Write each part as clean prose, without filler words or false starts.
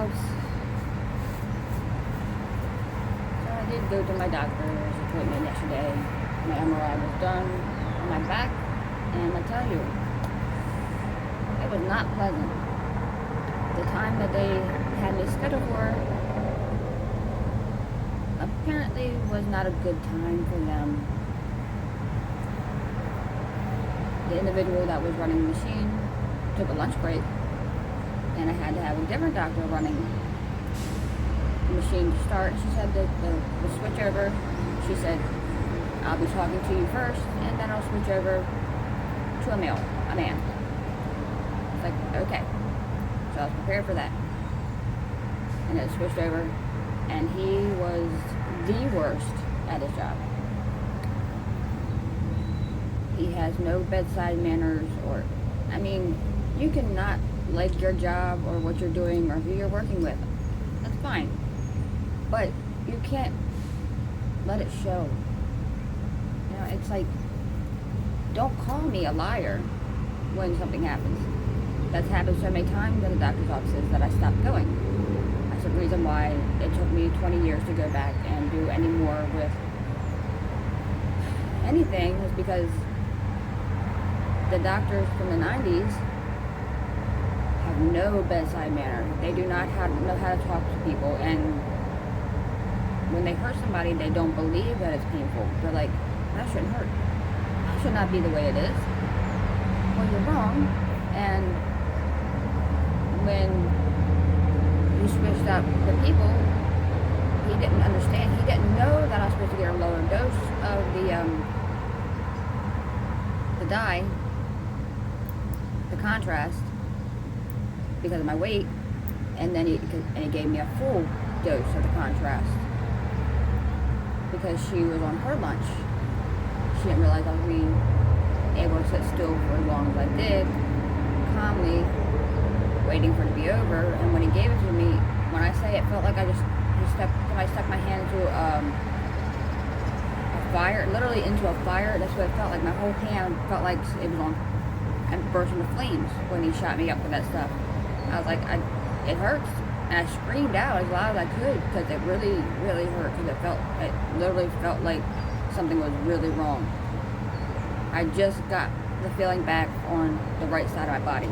folks. So I did go to my doctor's appointment yesterday. My MRI was done on my back, and I tell you, it was not pleasant. The time that they had me scheduled for apparently was not a good time for them. The individual that was running the machine took a lunch break, and I had to have a different doctor running the machine to start. She said that the switch over, she said, I'll be talking to you first, and then I'll switch over to a man. It's like, okay. So I was prepared for that. And it switched over, and he was the worst at his job. He has no bedside manners, you cannot like your job or what you're doing or who you're working with. That's fine. But you can't let it show. It's like, don't call me a liar when something happens. That's happened so many times in the doctor's offices that I stopped going. That's the reason why it took me 20 years to go back and do any more with anything, is because the doctors from the 90s have no bedside manner. They do not know how to talk to people, and when they hurt somebody, they don't believe that it's painful. They're like, that shouldn't hurt. That should not be the way it is. Well, you're wrong. And when you switched up the people, he didn't understand. He didn't know that I was supposed to get a lower dose of the dye, the contrast, because of my weight, and then he gave me a full dose of the contrast because she was on her lunch. She didn't realize I was being able to sit still for as long as I did, calmly waiting for it to be over. And when he gave it to me, when I say it felt like I stuck my hand into a fire, literally into a fire. That's what it felt like. My whole hand felt like it was on and burst into flames when he shot me up with that stuff. I was like, it hurts, and I screamed out as loud as I could because it really, really hurt. Because it literally felt like something was really wrong. I just got the feeling back on the right side of my body,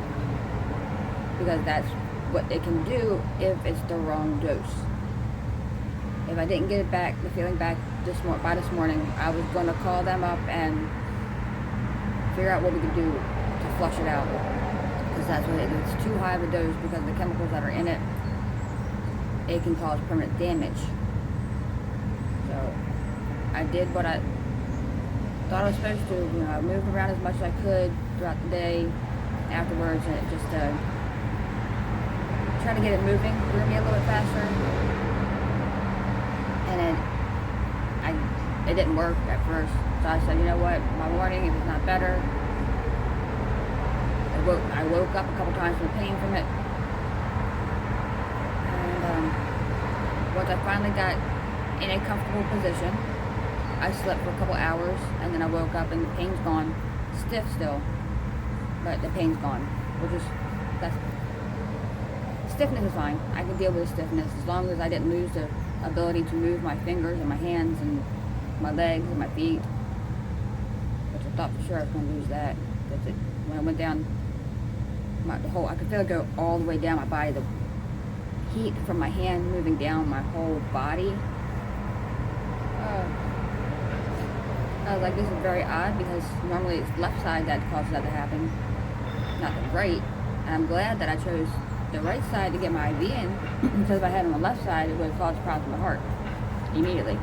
because that's what it can do if it's the wrong dose. If I didn't get it back, the feeling back by this morning, I was going to call them up and figure out what we could do to flush it out, because that's what it is. It's too high of a dose because of the chemicals that are in it. It can cause permanent damage. So I did what I thought I was supposed to. I moved around as much as I could throughout the day afterwards, and it just tried to get it moving through me a little bit faster, and it didn't work at first. So I said, you know what, my warning, if it's not better. I woke up a couple times with pain from it, and once I finally got in a comfortable position, I slept for a couple hours, and then I woke up and the pain's gone. Stiff still, but the pain's gone, stiffness is fine. I can deal with the stiffness as long as I didn't lose the ability to move my fingers and my hands and my legs and my feet, which I thought for sure I was going to lose that. When I went down, I could feel it go all the way down my body. The heat from my hand moving down my whole body. I was like, this is very odd, because normally it's left side that causes that to happen, not the right. And I'm glad that I chose the right side to get my IV in, because if I had it on the left side, it would have caused problems with my heart immediately.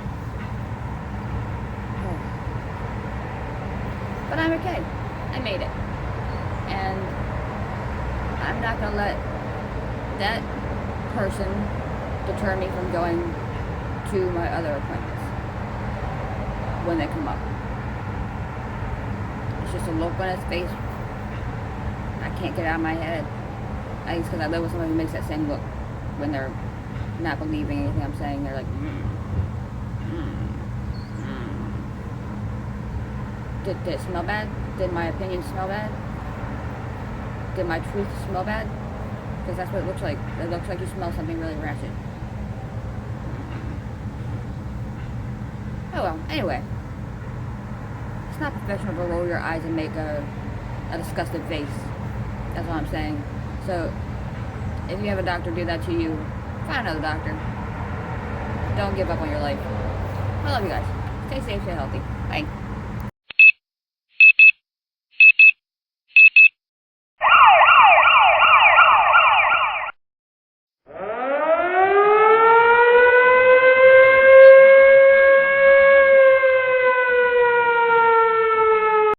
But I'm okay. I made it. And I'm not going to let that person deter me from going to my other appointments when they come up. It's just a look on his face I can't get out of my head. I think it's because I live with someone who makes that same look when they're not believing anything I'm saying. They're like, Did it smell bad? Did my opinion smell bad? Did my truth smell bad? Because that's what it looks like. It looks like you smell something really rancid. Oh well, anyway. It's not professional to roll your eyes and make a disgusted face. That's all I'm saying. So, if you have a doctor do that to you, find another doctor. Don't give up on your life. I love you guys. Stay safe, stay healthy. Bye.